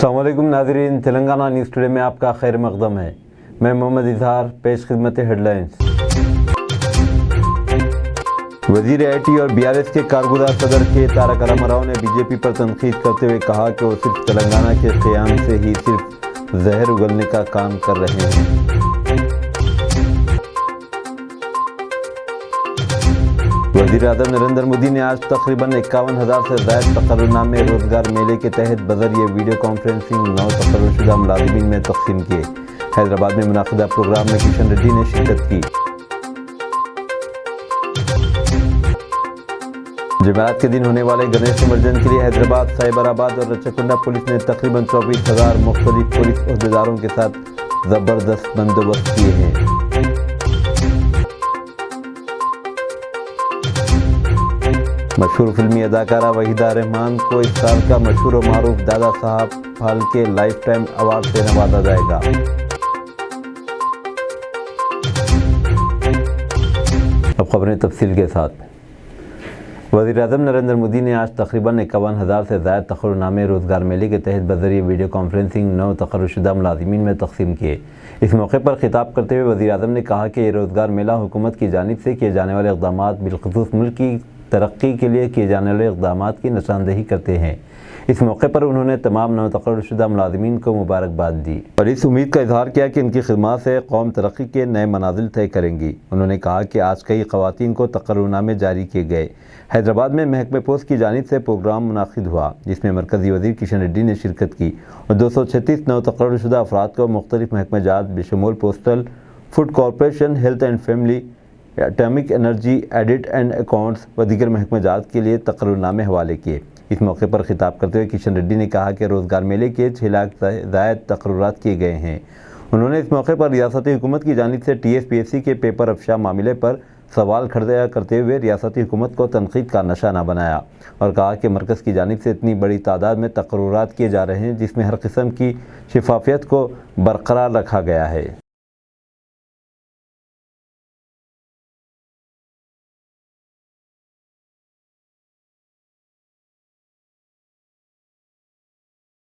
अस्सलाम वालेकुम नाज़रीन, तेलंगाना न्यूज़ टुडे में आपका खैर मक़दम है। मैं मोहम्मद इजहार, पेश खिदमत हेडलाइंस। वज़ीर IT और BRS के कारगुज़ार सदर के तारक रामाराव ने बीजेपी पर तनकीद करते हुए कहा कि वो सिर्फ तेलंगाना के क़याम से ही सिर्फ जहर उगलने का काम कर रहे हैं। वज़ीर-ए-आज़म नरेंद्र मोदी ने आज तकरीबन 51,000 से ज़ायद तकर्रुनामे रोज़गार मेले के तहत बज़रिए वीडियो कॉन्फ्रेंसिंग 9 तकर्रुशुदा मुलाज़िमीन में तक़सीम किए। हैदराबाद में मुनाक़िदा प्रोग्राम में किशन रेड्डी ने शिरकत की। जुमेरात के दिन होने वाले गणेश विसर्जन के लिए हैदराबाद, साइबराबाद और रचकुंडा पुलिस ने तकरीबन 24,000 मुख्तलिफ पुलिस अहदेदारों के साथ ज़बरदस्त बंदोबस्त किए हैं। मशहूर फिल्मी अदाकारा वहीदा रहमान को इस साल का मशहूर और मारूफ Dada Saheb Phalke life time award से नवाजा जाएगा। अब खबरें तफसील के साथ। वज़ीर-ए-आज़म नरेंद्र मोदी ने आज तकरीबन 51,000 से ज़ायद तकर्रुनामे रोज़गार मेले के तहत बज़रिए वीडियो कॉन्फ्रेंसिंग 9 तकर्रुशुदा मुलाज़िमीन में तक़सीम किए। इस मौके पर खिताब करते हुए वज़ीर-ए-आज़म ने कहा कि ये रोज़गार मेला हुकूमत की जानिब से किए जाने वाले इक़दामात बिलख़ुसूस मुल्क की तरक्की के लिए किए जाने वाले इक़दामात की निशानदेही करते हैं। इस मौके पर उन्होंने तमाम नौ तकर्रुशुदा मुलाज़िमीन को मुबारकबाद दी और इस उम्मीद का इज़हार किया कि इनकी खिदमत से कौम तरक्की के नए मनाजिल तय करेंगी। उन्होंने कहा कि आज कई ख़वातीन को तकर्रुनामे जारी किए गए। हैदराबाद में महकमे पोस्ट की जानिब से प्रोग्राम मुनाक़िद हुआ, जिसमें मरकज़ी वज़ीर किशन रेड्डी ने शिरकत की और 236 नौ तकर्रुशुदा अफराद को मुख्तलिफ महकमे जात बेशुमार postal, food corporation, health and family, atomic energy, edit and accounts व दीगर महकमे जात के लिए तकर्रुनामे हवाले किए। इस मौके पर खिताब करते हुए किशन रेड्डी ने कहा कि रोज़गार मेले के 6 लाख से ज़ायद तकर्रुरात किए गए हैं। उन्होंने इस मौके पर रियासती हुकूमत की जानिब से TSPSC के पेपर अफशा मामले पर सवाल खड़ा करते हुए रियासती हुकूमत को तनकीद का निशाना बनाया और कहा कि मरकज़ की जानिब से इतनी बड़ी तादाद में तकर्रुरात किए जा रहे हैं जिसमें हर किस्म की शफाफियत को बरकरार रखा गया है।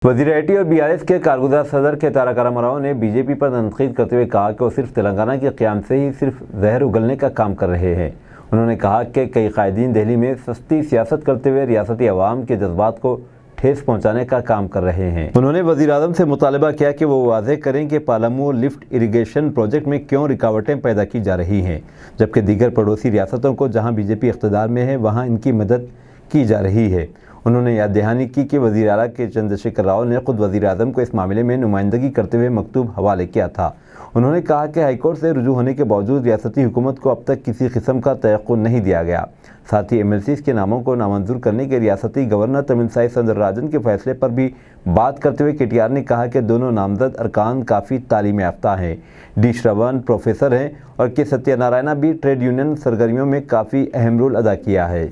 वज़ीर IT और BRS के कारगुज़ार सदर के तारक रामाराव ने बीजेपी पर तनकीद करते हुए कहा कि वो सिर्फ तेलंगाना के क़याम से ही सिर्फ जहर उगलने का काम कर रहे हैं। उन्होंने कहा कि कई कायदीन दिल्ली में सस्ती सियासत करते हुए रियासती अवाम के जज्बात को ठेस पहुँचाने का काम कर रहे हैं। उन्होंने वज़ीर-ए-आज़म से मुतालबा किया कि वो वाज़ेह करें कि पालामू लिफ्ट इरीगेशन प्रोजेक्ट में क्यों रुकावटें पैदा की जा रही हैं, जबकि दीगर पड़ोसी रियासतों को जहाँ BJP इक़्तिदार में है वहाँ इनकी मदद की जा रही है। उन्होंने याद दहानी की कि वज़ीर आला के चंद्रशेखर राव ने खुद वज़ीर-ए-आज़म को इस मामले में नुमाइंदगी करते हुए मकतूब हवाले किया था। उन्होंने कहा कि हाईकोर्ट से रुजू होने के बावजूद रियासती हुकूमत को अब तक किसी किस्म का तयक़्क़ुन नहीं दिया गया। साथ ही MLCs के नामों को नामंजूर करने के रियासती गवर्नर तमिलसाई सौंदरराजन के फैसले पर भी बात करते हुए KTR ने कहा कि दोनों नामजद अरकान काफ़ी तालीम याफ्ता हैं। D श्रवण प्रोफेसर हैं और K सत्यनारायणा भी ट्रेड यूनियन सरगर्मियों में काफ़ी अहम रोल अदा किया है।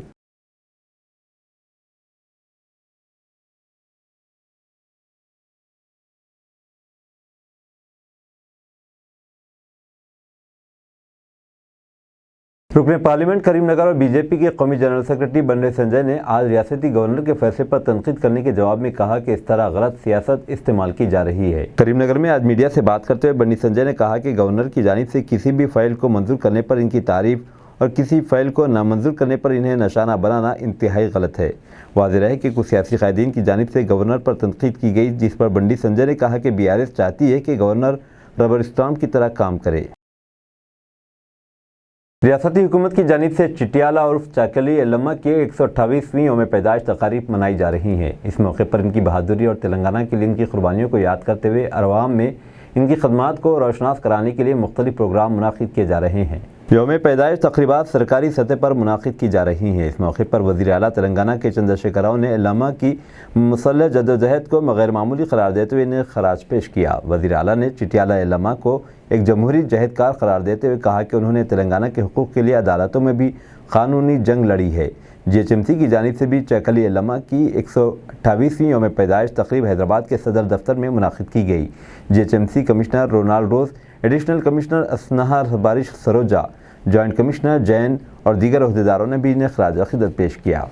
रुकने पार्लियामेंट करीमनगर और BJP के कौमी जनरल सेक्रेटरी बंडे संजय ने आज रियासती गवर्नर के फैसले पर तनकीद करने के जवाब में कहा कि इस तरह गलत सियासत इस्तेमाल की जा रही है। करीमनगर में आज मीडिया से बात करते हुए बंडे संजय ने कहा कि गवर्नर की जानिब से किसी भी फाइल को मंजूर करने पर इनकी तारीफ और किसी फाइल को नामंजूर करने पर इन्हें निशाना बनाना इंतहाई गलत है। वाज़ेह है कि कुछ सियासी कायदीन की जानिब से गवर्नर पर तनकीद की गई, जिस पर बंडी संजय ने कहा कि BRS चाहती है कि गवर्नर रबर स्टाम्प की तरह काम करे। रियासती हुकूमत की जानिब से चिटियाला उर्फ चाकली एल्लम्मा के 128वीं यौम पैदाइश तकारीब मनाई जा रही हैं। इस मौके पर इनकी बहादुरी और तेलंगाना के लिए इनकी कुर्बानियों को याद करते हुए अवाम में इनकी खदमात को रोशनास कराने के लिए मुख्तलिफ प्रोग्राम मुनाक़िद किए जा रहे हैं। यौम पैदाइश तक़रीबात सरकारी सतह पर मुनाक़िद की जा रही हैं। इस मौके पर वज़ीर आला तेलंगाना के चंद्रशेखर राव ने एल्लम्मा की मुसल्लह जद्दोजहद को गैर मामूली करार देते हुए इन्हें खराज पेश किया। वज़ीर आला ने चिटियाला एल्लम्मा को एक जमहूरी जहदकार करार देते हुए कहा कि उन्होंने तेलंगाना के हुकूक़ के लिए अदालतों में भी कानूनी जंग लड़ी है। GHMC की जानिब से भी चाकली एल्लम्मा की 128वीं यौम पैदाइश तकरीब हैदराबाद के सदर दफ्तर में मुनाक़िद की गई। GHMC कमिश्नर रोनाल्ड रोज़, एडिशनल कमिश्नर असनहा बारिश सरोजा, जॉइंट कमिश्नर जैन और दीगर अहदेदारों ने भी इन्हें खराज अक़ीदत पेश किया।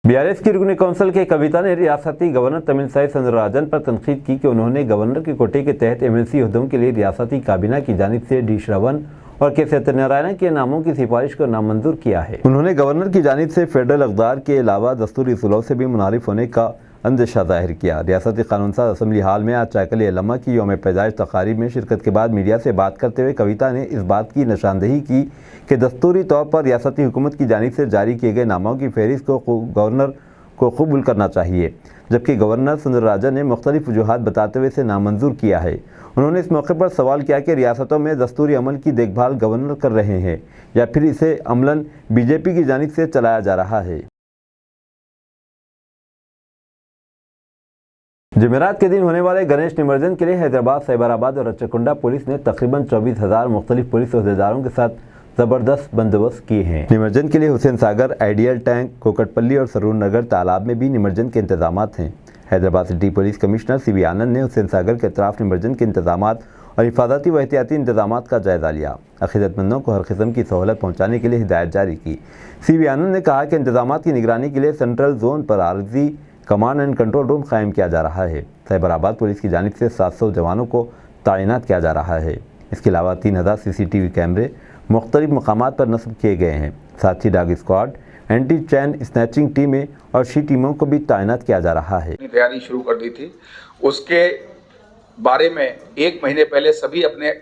बीआरएस की रुकन कौंसिल के कविता ने रियासती गवर्नर तमिलसाई सुंदरराजन पर तनकीद की कि उन्होंने गवर्नर के कोटे के तहत एमएलसी ओहदों के लिए रियासती काबीना की जानिब से डी श्रवण और के सत्यनारायण के नामों की सिफारिश को नामंजूर किया है। उन्होंने गवर्नर की जानिब से फेडरल अक़दार के अलावा दस्तूरी उसूलों से भी मुनारिफ होने का अंदेशा जाहिर किया। रियासती कानून साज असम्बली हाल में आज चाकली अल्लमा की यौम पैदाइश तकारीब में शिरकत के बाद मीडिया से बात करते हुए कविता ने इस बात की निशानदेही की कि दस्तूरी तौर पर रियासती हुकूमत की जानिब से जारी किए गए नामों की फहरिस्त को गवर्नर को कबूल करना चाहिए, जबकि गवर्नर सुंदरराजन ने मुख्तलिफ वजूहात बताते हुए इसे नामंजूर किया है। उन्होंने इस मौके पर सवाल किया कि रियासतों में दस्तूरी अमल की देखभाल गवर्नर कर रहे हैं या फिर इसे अमलन बीजेपी की जानिब से चलाया जा रहा है। जुमेरात के दिन होने वाले गणेश निमज्जन के लिए हैदराबाद, साइबराबाद और रच्चकुंडा पुलिस ने तकरीबन 24,000 मुख्तलिफ पुलिस अहदेदारों के साथ ज़बरदस्त बंदोबस्त किए हैं। निमज्जन के लिए हुसैन सागर, आइडियल टैंक, कोकटपल्ली और सरूर नगर तालाब में भी निमज्जन के इंतजाम हैं। Hyderabad city police commissioner C V Anand ने हुसैन सागर के अतराफ निमज्जन के इंतजाम और हिफाजती व एहतियाती इंतजाम का जायजा लिया। अक़ीदतमंदों को हर किस्म की सहूलत पहुँचाने के लिए हिदायत जारी की। सीवी आनंद ने कहा कि इंतजाम की निगरानी के लिए सेंट्रल जोन पर आर्जी कमांड एंड कंट्रोल रूम कायम किया जा रहा है। साइबराबाद पुलिस की जानिब से 700 जवानों को तैनात किया जा रहा है। इसके अलावा 3000 CCTV कैमरे मुख्तलिफ मकामात पर नस्ब किए गए हैं। साथ ही dog squad, anti chain snatching टीमें और शी टीमों को भी तैनात किया जा रहा है। तैयारी शुरू कर दी थी, उसके बारे में 1 महीने पहले सभी अपने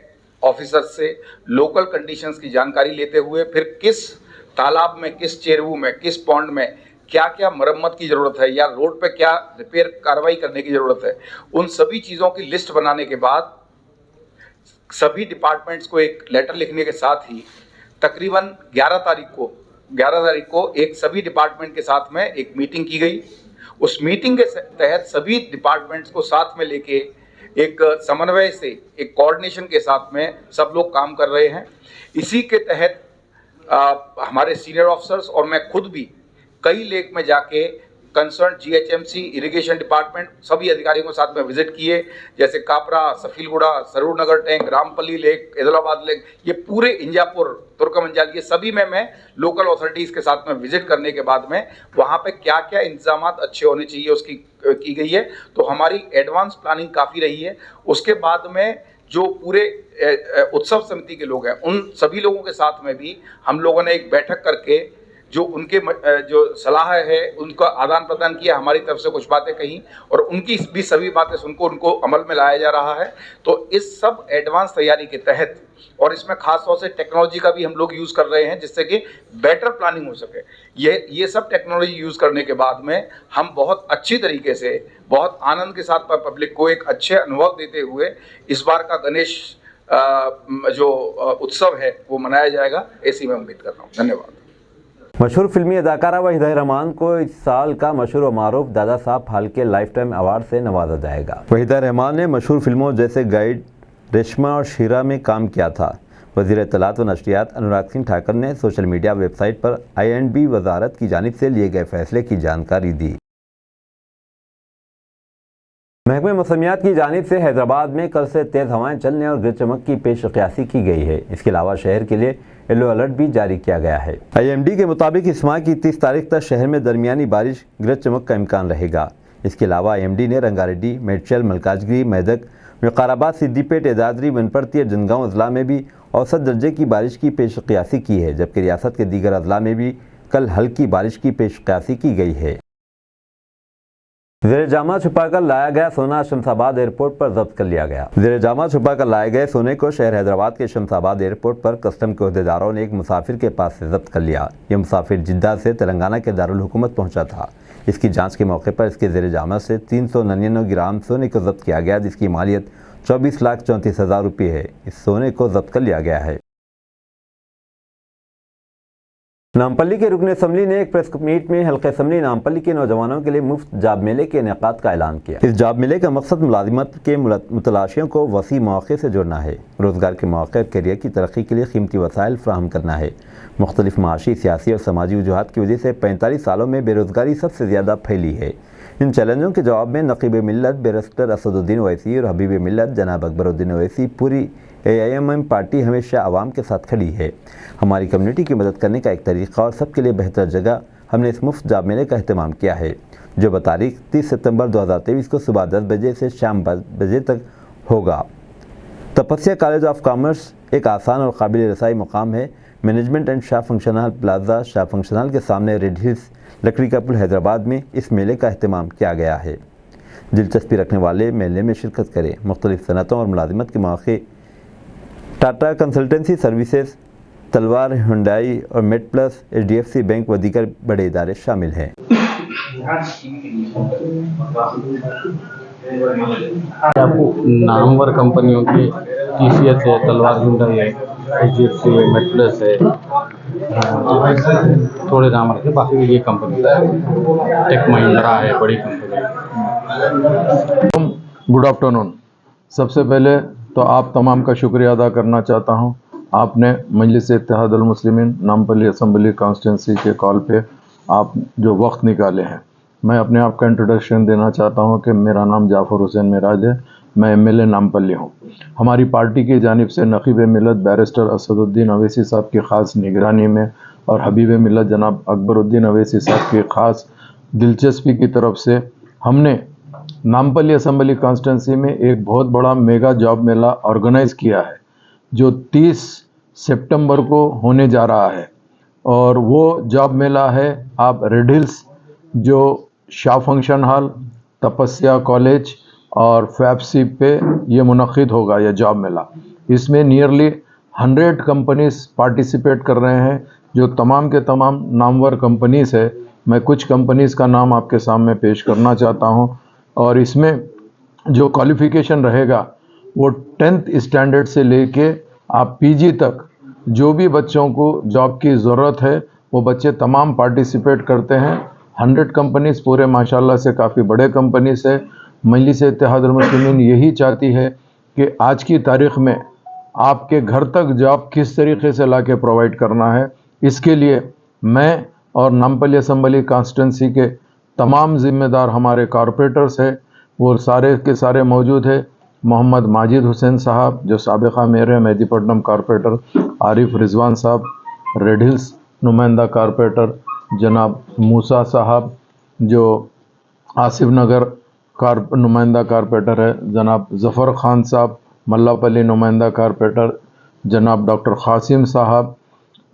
ऑफिसर से लोकल कंडीशंस की जानकारी लेते हुए फिर किस तालाब में, किस चेरवू में, किस पॉन्ड में क्या क्या मरम्मत की ज़रूरत है या रोड पे क्या रिपेयर कार्रवाई करने की ज़रूरत है, उन सभी चीज़ों की लिस्ट बनाने के बाद सभी डिपार्टमेंट्स को एक लेटर लिखने के साथ ही तकरीबन 11 तारीख को एक सभी डिपार्टमेंट के साथ में एक मीटिंग की गई। उस मीटिंग के तहत सभी डिपार्टमेंट्स को साथ में लेके एक समन्वय से, एक कोऑर्डिनेशन के साथ में सब लोग काम कर रहे हैं। इसी के तहत हमारे सीनियर ऑफिसर्स और मैं खुद भी कई लेक में जाके कंसर्न GHMC, इरिगेशन डिपार्टमेंट सभी अधिकारियों के साथ में विजिट किए, जैसे कापरा, सफीलगुड़ा, सरूर नगर टैंक, रामपल्ली लेक, ऐदलाबाद लेक, ये पूरे इंजापुर, तुर्कमंजाल, ये सभी में मैं लोकल अथॉरिटीज़ के साथ में विजिट करने के बाद में वहाँ पे क्या क्या इंतजाम अच्छे होने चाहिए उसकी की गई है। तो हमारी एडवांस प्लानिंग काफ़ी रही है। उसके बाद में जो पूरे उत्सव समिति के लोग हैं उन सभी लोगों के साथ में भी हम लोगों ने एक बैठक करके जो उनके जो सलाह है उनका आदान प्रदान किया, हमारी तरफ से कुछ बातें कहीं और उनकी भी सभी बातें सुनकर उनको अमल में लाया जा रहा है। तो इस सब एडवांस तैयारी के तहत और इसमें खास तौर से टेक्नोलॉजी का भी हम लोग यूज़ कर रहे हैं जिससे कि बेटर प्लानिंग हो सके। ये सब टेक्नोलॉजी यूज़ करने के बाद में हम बहुत अच्छी तरीके से, बहुत आनंद के साथ पब्लिक को एक अच्छे अनुभव देते हुए इस बार का गणेश जो उत्सव है वो मनाया जाएगा, ऐसी मैं उम्मीद कर रहा हूँ। धन्यवाद। मशहूर फिल्मी अदाकारा वहीदा रहमान को इस साल का मशहूर व मारूफ Dada Saheb Phalke life time award से नवाजा जाएगा। वहीदा रहमान ने मशहूर फिल्मों जैसे गाइड, रेशमा और शीरा में काम किया था। वज़ीर इत्तलात व नशरियात अनुराग सिंह ठाकर ने सोशल मीडिया वेबसाइट पर INB वजारत की जानिब से लिए गए फैसले की जानकारी दी। महकमे मौसमियात की जानिब से हैदराबाद में कल से तेज़ हवाएं चलने और गरज चमक की पेश क़यासी की गई है। इसके अलावा शहर के लिए येलो अलर्ट भी जारी किया गया है। IMD के मुताबिक इस माह की 30 तारीख तक शहर में दरमियानी बारिश, गरज चमक का इम्कान रहेगा। इसके अलावा IMD ने रंगारेड्डी, मेडचल, मलकाजगिरी, मेदक, विकाराबाद, सिद्दीपेट, एदादरी, वनपर्ती और जनगांव अजला में भी औसत दर्जे की बारिश की पेश क़यासी की है, जबकि रियासत के दीगर अजला में भी कल हल्की बारिश की पेश क़यासी की गई है। ज़ेर जामा छुपाकर लाया गया सोना शमशाबाद एयरपोर्ट पर जब्त कर लिया गया। ज़ेर जामा छुपाकर लाए गए सोने को शहर हैदराबाद के शमशाबाद एयरपोर्ट पर कस्टम के अहदेदारों ने एक मुसाफिर के पास से जब्त कर लिया। यह मुसाफिर जिद्दा से तेलंगाना के दारुल हुकूमत पहुंचा था। इसकी जांच के मौके पर इसके ज़ेर जामा से 399 ग्राम सोने को जब्त किया गया, जिसकी मालियत 24,34,000 रुपये है। इस सोने को जब्त कर लिया गया है। नामपल्ली के रुकन असम्बली ने एक प्रेस मीट में हल्का असम्बली नामपल्ली के नौजवानों के लिए मुफ्त जॉब मेले के इनेकाद का ऐलान किया। इस जॉब मेले का मकसद मुलाजिमत के मुतलाशियों को वसी मौके से जोड़ना है, रोज़गार के मौके और करियर की तरक्की के लिए कीमती वसाइल फ्राहम करना है। मुख्तलिफ माशी, सियासी और समाजी वजूहात की वजह से 45 सालों में बेरोज़गारी सबसे ज़्यादा फैली है। इन चैलेंजों के जवाब में नकीब मिल्लत बैरिस्टर असदुद्दीन ओवैसी और हबीब मिल्लत जनाब अकबरुद्दीन ओवैसी पूरी AIMM पार्टी हमेशा आवाम के साथ खड़ी है। हमारी कम्युनिटी की मदद करने का एक तरीक़ा और सबके लिए बेहतर जगह हमने इस मुफ्त जॉब मेले का अहतमाम किया है, जो बतारीख 30 सितंबर 2023 को सुबह 10 बजे से शाम 5 बजे तक होगा। तपस्या कॉलेज ऑफ कॉमर्स एक आसान और काबिल रसाई मुकाम है। Management and Shah function hall plaza, Shah function hall के सामने रेड हिल्स, लकड़ी का पुल, हैदराबाद में इस मेले का अहतमाम किया गया है। दिलचस्पी रखने वाले मेले में शिरकत करें। मुख्तलिफ सनतों और मुलाजिमत के मौके टाटा कंसल्टेंसी सर्विसेज, तलवार, हुंडई और मेट प्लस, HDFC बैंक व दीगर बड़े इदारे शामिल हैं। आपको नामवर कंपनियों की TCS है, तलवार, हुंडई है, HDFC है, मेट प्लस है, थोड़े नाम रखे, बाकी ये कंपनी टेक महिंद्रा है, बड़ी कंपनी। Good afternoon. सबसे पहले तो आप तमाम का शुक्रिया अदा करना चाहता हूं। आपने मजलिस इत्तेहाद अल मुस्लिमीन नामपल्ली असम्बली कॉन्स्टिट्यूंसी के कॉल पे आप जो वक्त निकाले हैं। मैं अपने आप का इंट्रोडक्शन देना चाहता हूं कि मेरा नाम जाफ़र हुसैन मेराज है, मैं MLA नामपल्ली हूं। हमारी पार्टी की जानिब से नक़ीब मिलत बैरिस्टर असदुद्दीन अवैसी साहब की ख़ास निगरानी में और हबीब मिलत जनाब अकबरुद्दीन अवैसी साहब की ख़ास दिलचस्पी की तरफ से हमने नामपल्ली असम्बली कॉन्स्टिट्यूंसी में एक बहुत बड़ा मेगा जॉब मेला ऑर्गेनाइज़ किया है, जो 30 सितंबर को होने जा रहा है। और वो जॉब मेला है आप रेड हिल्स, जो शाह फंक्शन हॉल, तपस्या कॉलेज और फैबसी पे ये मुनक़िद होगा ये जॉब मेला। इसमें नियरली 100 कंपनीज पार्टिसिपेट कर रहे हैं, जो तमाम के तमाम नामवर कंपनीज है। मैं कुछ कंपनीज का नाम आपके सामने पेश करना चाहता हूं। और इसमें जो क्वालिफ़िकेशन रहेगा वो 10th स्टैंडर्ड से लेके आप PG तक जो भी बच्चों को जॉब की ज़रूरत है वो बच्चे तमाम पार्टिसिपेट करते हैं। 100 कंपनीज पूरे माशाल्लाह से काफ़ी बड़े कंपनीज है। मजलिस इत्तेहाद अल मुस्लिमीन यही चाहती है कि आज की तारीख़ में आपके घर तक जॉब किस तरीके से ला के प्रोवाइड करना है। इसके लिए मैं और नामपल्ली असम्बली कॉन्स्टिट्यूंसी के तमाम ज़िम्मेदार हमारे कॉरपोरेटर्स हैं, वो सारे के सारे मौजूद है। मोहम्मद माजिद हुसैन साहब जो साबिक़ा मेयर है मेहदीपट्टनम कॉरपोरेटर, आरिफ रिजवान साहब रेड हिल्स नुमाइंदा कॉरपोरेटर, जनाब मूसा साहब जो आसिफ नगर नुमाइंदा कॉरपोरेटर है, जनाब ज़फ़र ख़ान साहब मल्लापल्ली नुमाइंदा कॉरपोरेटर, जनाब डॉक्टर क़ासिम साहब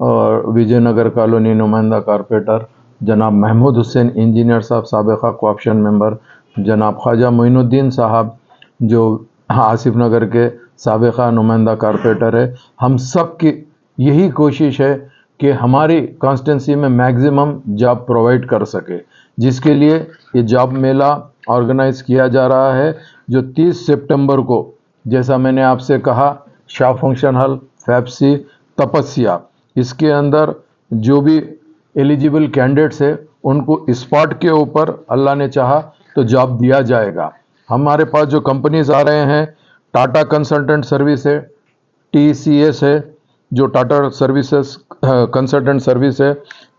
और विजयनगर कॉलोनी नुमाइंदा कॉरपोरेटर, जनाब महमूद हुसैन इंजीनियर साहब साबिक़ा कोऑप्शन मेंबर, जनाब ख्वाजा मोइनुद्दीन साहब जो आसिफ नगर के साबिक़ा नुमाइंदा कॉरपोरेटर है। हम सब की यही कोशिश है कि हमारी कॉन्स्टिट्यूंसी में मैक्सिमम जॉब प्रोवाइड कर सके, जिसके लिए ये जॉब मेला ऑर्गेनाइज़ किया जा रहा है, जो 30 सितंबर को, जैसा मैंने आपसे कहा, शाह फंक्शन हॉल, फैबसी, तपस्या, इसके अंदर जो भी एलिजिबल कैंडिडेट्स है उनको स्पॉट के ऊपर अल्लाह ने चाहा तो जॉब दिया जाएगा। हमारे पास जो कंपनीज आ रहे हैं, टाटा कंसल्टेंट सर्विस है, TCS है जो टाटा सर्विसेज कंसल्टेंट सर्विस है,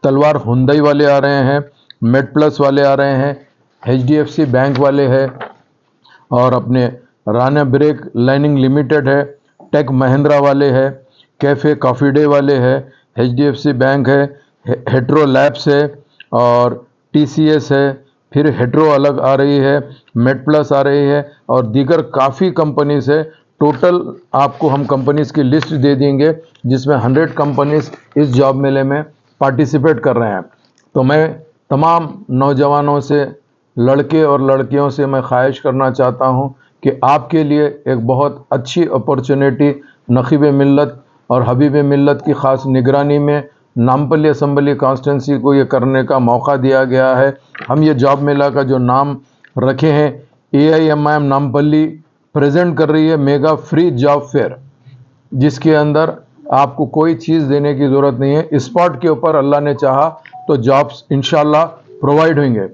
तलवार हुंडई वाले आ रहे हैं, मेट प्लस वाले आ रहे हैं, HDFC बैंक वाले हैं और अपने राना ब्रेक लाइनिंग लिमिटेड है, टेक महिंद्रा वाले हैं, कैफ़े कॉफ़ी डे वाले हैं, HDFC बैंक है, हेट्रो लैब्स है और TCS है, फिर हेट्रो अलग आ रही है, मेट प्लस आ रही है और दीगर काफ़ी कंपनीज है। टोटल आपको हम कंपनीज की लिस्ट दे देंगे जिसमें 100 कंपनीज इस जॉब मेले में पार्टिसिपेट कर रहे हैं। तो मैं तमाम नौजवानों से, लड़के और लड़कियों से मैं ख्वाहिश करना चाहता हूं कि आपके लिए एक बहुत अच्छी अपॉर्चुनिटी नक़ीब मिल्लत और हबीब मिल्लत की ख़ास निगरानी में नामपल्ली असम्बली कॉन्स्टिट्यूंसी को ये करने का मौका दिया गया है। हम ये जॉब मेला का जो नाम रखे हैं, AIMIM नामपल्ली प्रेजेंट कर रही है मेगा फ्री जॉब फेयर, जिसके अंदर आपको कोई चीज़ देने की ज़रूरत नहीं है। स्पॉट के ऊपर अल्लाह ने चाहा तो जॉब्स इंशाल्लाह प्रोवाइड होंगे।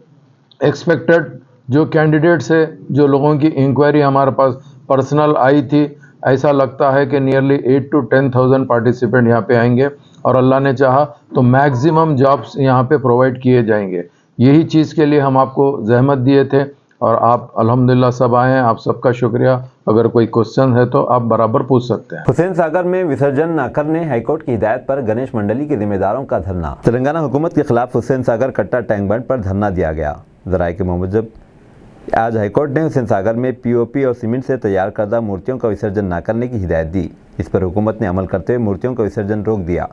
एक्सपेक्टेड जो कैंडिडेट्स है, जो लोगों की इंक्वायरी हमारे पास पर्सनल आई थी, ऐसा लगता है कि नियरली 8 to 10,000 पार्टिसिपेंट यहाँ पे आएंगे और अल्लाह ने चाहा तो मैक्सिमम जॉब्स यहाँ पे प्रोवाइड किए जाएंगे। यही चीज़ के लिए हम आपको जहमत दिए थे। और आप अल्हम्दुलिल्लाह सब आए हैं, आप सबका शुक्रिया। अगर कोई क्वेश्चन है तो आप बराबर पूछ सकते हैं। हुसैन सागर में विसर्जन न करने हाईकोर्ट की हिदायत पर गणेश मंडली के जिम्मेदारों का धरना। तेलंगाना हुकूमत के खिलाफ हुसैन सागर कट्टा टैंक बंड पर धरना दिया गया। जराये के मुताबिक आज हाईकोर्ट ने हुसैन सागर में पीओपी और सीमेंट से तैयार करदा मूर्तियों का विसर्जन न करने की हिदायत दी। इस पर हुकूमत ने अमल करते हुए मूर्तियों का विसर्जन रोक दिया,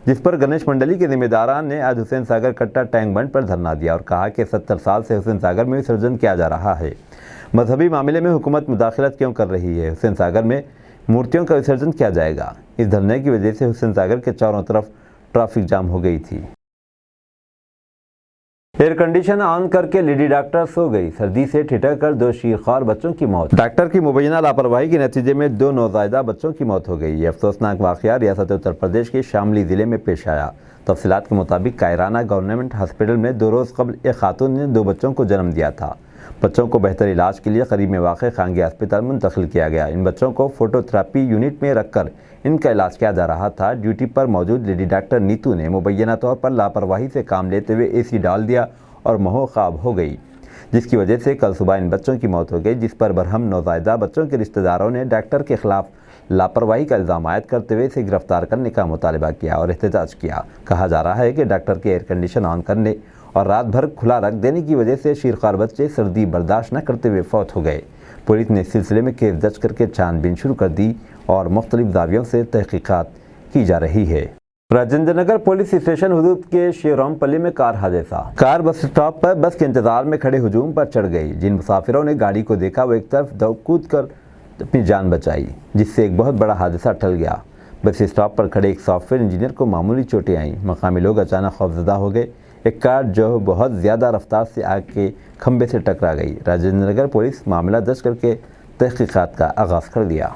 जिस पर गणेश मंडली के जिम्मेदारान ने आज हुसैन सागर कट्टा टैंक बंड पर धरना दिया और कहा कि 70 साल से हुसैन सागर में विसर्जन किया जा रहा है। मजहबी मामले में हुकूमत मुदाखलत क्यों कर रही है? हुसैन सागर में मूर्तियों का विसर्जन किया जाएगा। इस धरने की वजह से हुसैन सागर के चारों तरफ ट्रैफिक जाम हो गई थी। एयर कंडीशन ऑन करके लेडी डॉक्टर सो गई। सर्दी से ठिठक कर 2 शीरख्वार बच्चों की मौत। डॉक्टर की मुबैना लापरवाही के नतीजे में 2 नौज़ायदा बच्चों की मौत हो गई। ये अफसोसनाक वाक़या रियासत उत्तर प्रदेश के शामली ज़िले में पेश आया। तफसीलात के मुताबिक कायराना गवर्नमेंट हॉस्पिटल में 2 रोज़ कबल एक खातून ने 2 बच्चों को जन्म दिया था। बच्चों को बेहतर इलाज के लिए करीब में वाक़ खानगी अस्पताल मुंतकिल किया गया। इन बच्चों को फोटोथेरेपी यूनिट में रखकर इनका इलाज किया जा रहा था। ड्यूटी पर मौजूद लेडी डॉक्टर नीतू ने मुबैना तौर पर लापरवाही से काम लेते हुए एसी डाल दिया और महोखाब हो गई, जिसकी वजह से कल सुबह इन बच्चों की मौत हो गई। जिस पर बरहम नौज़ायदा बच्चों के रिश्तेदारों ने डॉक्टर के खिलाफ लापरवाही का इल्ज़ाम आयद करते हुए इसे गिरफ्तार करने का मुतालबा किया और एहतजाज किया। कहा जा रहा है कि डॉक्टर के एयर कंडीशन ऑन करने और रात भर खुला रख देने की वजह से शीरख्वार बच्चे सर्दी बर्दाश्त न करते हुए फौत हो गए। पुलिस ने इस सिलसिले में केस दर्ज करके छानबीन शुरू कर दी और मुख्तलिफ दावियों से तहकीकात की जा रही है। राजेंद्र नगर पुलिस स्टेशन हुदूद के शेरोमपल्ली में कार हादसा। कार बस स्टॉप पर बस के इंतजार में खड़े हुजूम पर चढ़ गई। जिन मुसाफिरों ने गाड़ी को देखा वो एक तरफ कूद कर अपनी जान बचाई, जिससे एक बहुत बड़ा हादसा टल गया। बस स्टॉप पर खड़े एक सॉफ्टवेयर इंजीनियर को मामूली चोटें आईं। मकामी लोग अचानक खौफजदा हो गए। एक कार जो बहुत ज़्यादा रफ्तार से आग के खंभे से टकरा गई। राजेंद्र नगर पुलिस मामला दर्ज करके तहकीकात का आगाज़ कर दिया।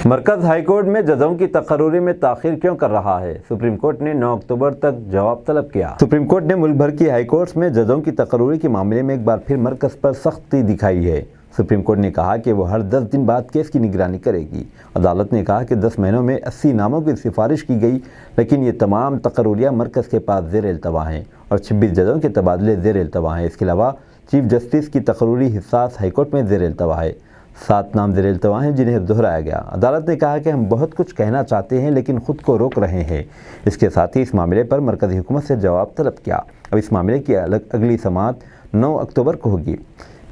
मरकज़ हाईकोर्ट में जजों की तकर्री में ताख़ीर क्यों कर रहा है? सुप्रीम कोर्ट ने 9 अक्टूबर तक जवाब तलब किया। सुप्रीम कोर्ट ने मुल्क भर की हाईकोर्ट्स में जजों की तकर्री के मामले में एक बार फिर मरकज़ पर सख्ती दिखाई है। सुप्रीम कोर्ट ने कहा कि वो हर 10 दिन बाद केस की निगरानी करेगी। अदालत ने कहा कि 10 महीनों में 80 नामों की सिफारिश की गई, लेकिन ये तमाम तकर्रियाँ मरकज़ के पास ज़ेर इल्तवा हैं और 26 जजों के तबादले ज़ेर इल्तवा हैं। इसके अलावा चीफ जस्टिस की तकर्री हिस्सास हाईकोर्ट में ज़ेर इल्तवा है। 7 नाम ज़ेर इल्तवा हैं जिन्हें दोहराया गया। अदालत ने कहा कि हम बहुत कुछ कहना चाहते हैं लेकिन ख़ुद को रोक रहे हैं। इसके साथ ही इस मामले पर मरकज़ी हुकूमत से जवाब तलब किया। अब इस मामले की अगली समाअत 9 अक्टूबर को होगी।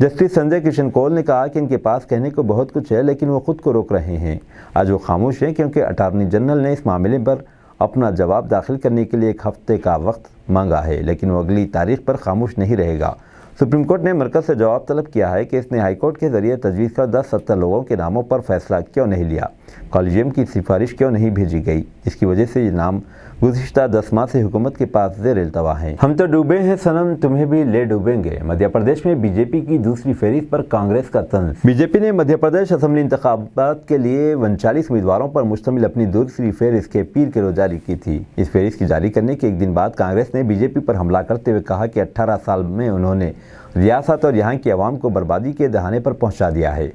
जस्टिस संजय किशन कौल ने कहा कि इनके पास कहने को बहुत कुछ है लेकिन वो ख़ुद को रोक रहे हैं। आज वो खामोश हैं क्योंकि अटार्नी जनरल ने इस मामले पर अपना जवाब दाखिल करने के लिए 1 हफ्ते का वक्त मांगा है, लेकिन वो अगली तारीख पर खामोश नहीं रहेगा। सुप्रीम कोर्ट ने मरकज़ से जवाब तलब किया है कि इसने हाईकोर्ट के ज़रिए तजवीज़ कर 10-70 लोगों के नामों पर फैसला क्यों नहीं लिया, कॉलेजियम की सिफारिश क्यों नहीं भेजी गई, जिसकी वजह से ये नाम गुज़िश्ता 10 माह से हुकूमत के पास ज़ेर इल्तवा हैं। हम तो डूबे हैं सनम, तुम्हें भी ले डूबेंगे। मध्य प्रदेश में बीजेपी की दूसरी फहरिस्त पर कांग्रेस का तंज। बीजेपी ने मध्य प्रदेश असम्बली इंतखाबात के लिए 39 उम्मीदवारों पर मुश्तमिल अपनी दूसरी फहरिस्त के पीर के रोज जारी की थी। इस फहरिस्त की जारी करने के एक दिन बाद कांग्रेस ने बीजेपी पर हमला करते हुए कहा कि 18 साल में उन्होंने रियासत और यहाँ की आवाम को बर्बादी के दहाने पर पहुँचा दिया है।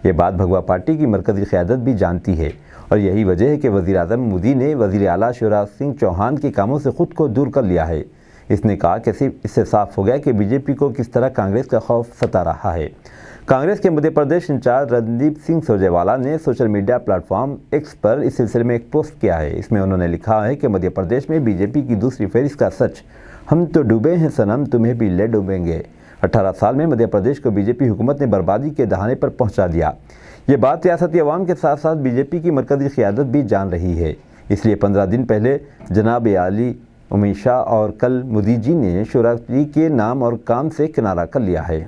ये बात भगवा पार्टी की मरकज़ी क़यादत भी जानती है और यही वजह है कि वज़ीर आज़म मोदी ने वज़ीर आला शिवराज सिंह चौहान के कामों से ख़ुद को दूर कर लिया है। इसने कहा कि सिर्फ इससे साफ हो गया कि बीजेपी को किस तरह कांग्रेस का खौफ सता रहा है। कांग्रेस के मध्य प्रदेश इंचार्ज रणदीप सिंह सुरजेवाला ने सोशल मीडिया प्लेटफॉर्म एक्स पर इस सिलसिले में एक पोस्ट किया है। इसमें उन्होंने लिखा है कि मध्य प्रदेश में बीजेपी की दूसरी फहरिस्त का सच, हम तो डूबे हैं सनम, तुम्हें भी ले डूबेंगे। 18 साल में मध्य प्रदेश को बीजेपी हुकूमत ने बर्बादी के दहाने पर पहुंचा दिया। ये बात रियासती अवाम के साथ साथ बीजेपी की मरकज़ी क़यादत भी जान रही है। इसलिए 15 दिन पहले जनाब आली उमेश शाह और कल मोदी जी ने शुराजी के नाम और काम से किनारा कर लिया है।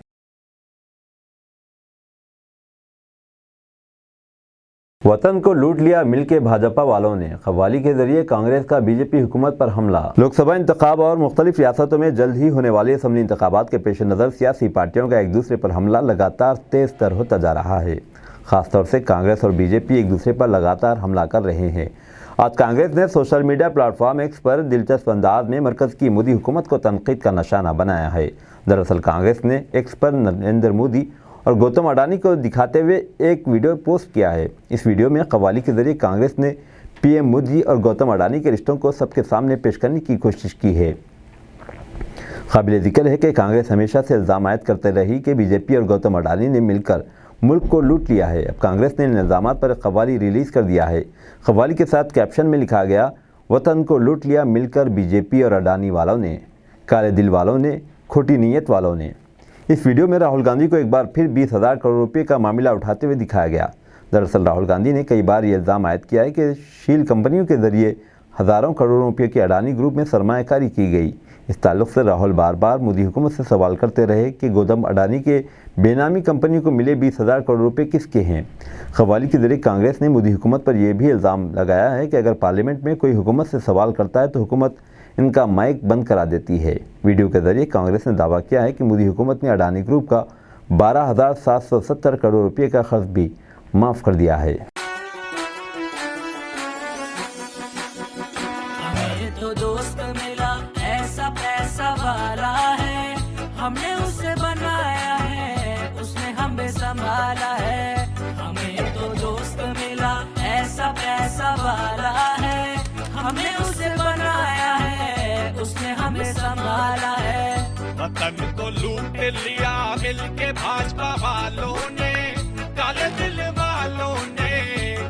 वतन को लूट लिया मिलके भाजपा वालों ने, कव्वाली के जरिए कांग्रेस का बीजेपी हुकूमत पर हमला। लोकसभा इंतखाब और मुख्तलिफ रियासतों में जल्द ही होने वाले असम्बली इंतखाबात के पेश नज़र सियासी पार्टियों का एक दूसरे पर हमला लगातार तेज तर होता जा रहा है। खासतौर से कांग्रेस और बीजेपी एक दूसरे पर लगातार हमला कर रहे हैं। आज कांग्रेस ने सोशल मीडिया प्लेटफॉर्म एक्स पर दिलचस्प अंदाज में मरकज़ की मोदी हुकूमत को तनकीद का निशाना बनाया है। दरअसल कांग्रेस ने एक्स पर नरेंद्र मोदी और गौतम अडानी को दिखाते हुए एक वीडियो पोस्ट किया है। इस वीडियो में कव्वाली के जरिए कांग्रेस ने पीएम मोदी और गौतम अडानी के रिश्तों को सबके सामने पेश करने की कोशिश की है। काबिल ज़िक्र है कि कांग्रेस हमेशा से इल्ज़ाम आयद करते रही कि बीजेपी और गौतम अडानी ने मिलकर मुल्क को लूट लिया है। अब कांग्रेस ने इन इल्ज़ामात पर कव्वाली रिलीज़ कर दिया है। कव्वाली के साथ कैप्शन में लिखा गया, वतन को लूट लिया मिलकर बीजेपी और अडानी वालों ने, काले दिल वालों ने, खोटी नीयत वालों ने। इस वीडियो में राहुल गांधी को एक बार फिर 20,000 करोड़ रुपए का मामला उठाते हुए दिखाया गया। दरअसल राहुल गांधी ने कई बार ये इल्ज़ाम आयद किया है कि शील कंपनियों के जरिए हज़ारों करोड़ों रुपये की अडानी ग्रुप में सरमायाकारी की गई। इस ताल्लुक़ से राहुल बार बार मोदी हुकूमत से सवाल करते रहे कि गौतम अडानी के बेनामी कंपनियों को मिले 20,000 करोड़ रुपये किसके हैं। कव्वाली के जरिए कांग्रेस ने मोदी हुकूमत पर यह भी इल्ज़ाम लगाया है कि अगर पार्लियामेंट में कोई हुकूमत से सवाल करता है तो हुकूमत इनका माइक बंद करा देती है। वीडियो के जरिए कांग्रेस ने दावा किया है कि मोदी हुकूमत ने अडानी ग्रुप का 12,770 करोड़ रुपये का खर्च भी माफ़ कर दिया है। हमें तो दोस्त मिला ऐसा पैसा वाला है, हमने उसे बनाया है, उसने हमें संभाला है। हमें तो दोस्त मिला ऐसा पैसा वाला है, हमने उसे बनाया है, उसने हमें संभाला है। वतन को लूट लिया मिलके भाजपा वालों ने, काले दिल वालों ने,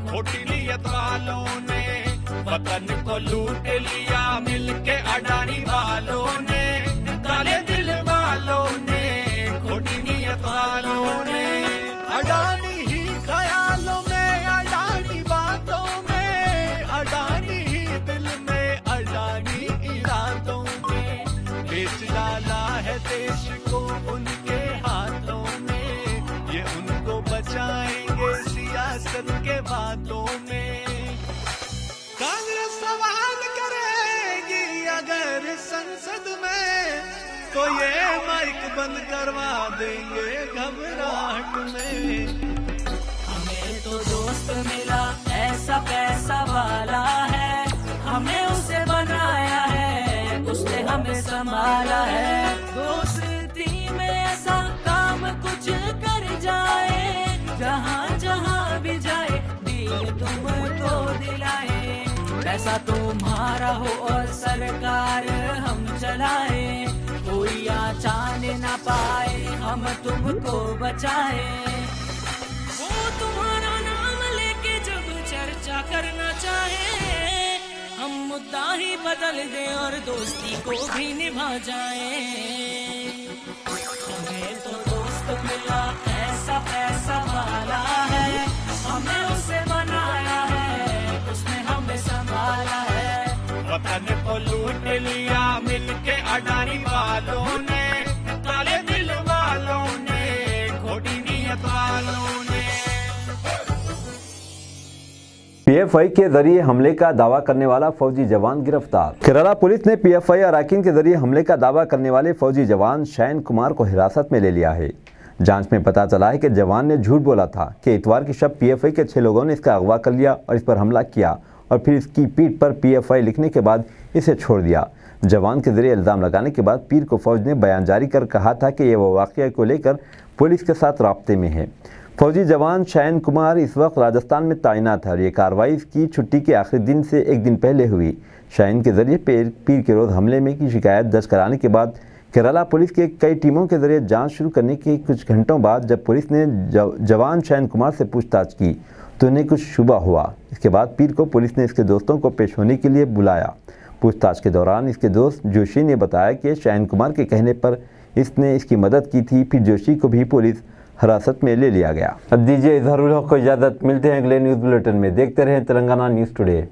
खोटी नीयत वालों ने। वतन को लूट लिया मिलके अडानी वालों ने, काले दिल वालों ने, खोटी नीयत वालों ने। अडानी ही ख्यालों में, अडानी बातों में, अडानी ही दिल में, अडानी इरादों में। बेच डाला है देश को उनके हाथों में, ये उनको बचाएंगे सियासत के बातों में। कांग्रेस सवाल करेगी अगर संसद में, तो ये माइक बंद करवा देंगे घबराहट में। हमें तो दोस्त मिला ऐसा पैसा वाला है, हमने उसे बनाया है, उसने हमें संभाला है। दोस्ती में ऐसा काम कुछ कर जाए, जहाँ जहाँ भी जाए दिल तुमको दिलाए। पैसा तुम्हारा हो और सरकार हम चलाए, कोई आचान ना पाए हम तुमको बचाए। वो तुम्हारा नाम लेके जब चर्चा करना चाहे, हम मुद्दा ही बदल दें और दोस्ती को भी निभा जाए। हमें तो दोस्त मिला ऐसा पैसा वाला है, हमें उसे बनाया है, उसने हमें संभाला है। वतन को लूट लिया मिलके अडानी वालों ने, काले दिल वालों ने, खोटी नीयत वालों ने। पीएफआई के जरिए हमले का दावा करने वाला फौजी जवान गिरफ्तार। केरला पुलिस ने पीएफआई अरकान के जरिए हमले का दावा करने वाले फौजी जवान शयन कुमार को हिरासत में ले लिया है। जांच में पता चला है कि जवान ने झूठ बोला था कि इतवार की शब पीएफआई के 6 लोगों ने इसका अगवा कर लिया और इस पर हमला किया और फिर इसकी पीठ पर पीएफआई लिखने के बाद इसे छोड़ दिया। जवान के जरिए इल्ज़ाम लगाने के बाद पीर को फौज ने बयान जारी कर कहा था कि यह वाक़या को लेकर पुलिस के साथ राब्ते में है। फौजी जवान शयन कुमार इस वक्त राजस्थान में तैनात है और ये कार्रवाई की छुट्टी के आखिरी दिन से एक दिन पहले हुई। शयन के जरिए पीर के रोज़ हमले में की शिकायत दर्ज कराने के बाद केरला पुलिस के कई टीमों के जरिए जांच शुरू करने के कुछ घंटों बाद जब पुलिस ने जवान शयन कुमार से पूछताछ की तो उन्हें कुछ शुबा हुआ। इसके बाद पीर को पुलिस ने इसके दोस्तों को पेश होने के लिए बुलाया। पूछताछ के दौरान इसके दोस्त जोशी ने बताया कि शयन कुमार के कहने पर इसने इसकी मदद की थी। फिर जोशी को भी पुलिस हिरासत में ले लिया गया। अब दीजिए इजहारुल हक को इजाज़त, मिलते हैं अगले न्यूज़ बुलेटिन में। देखते रहें तेलंगाना न्यूज़ टुडे।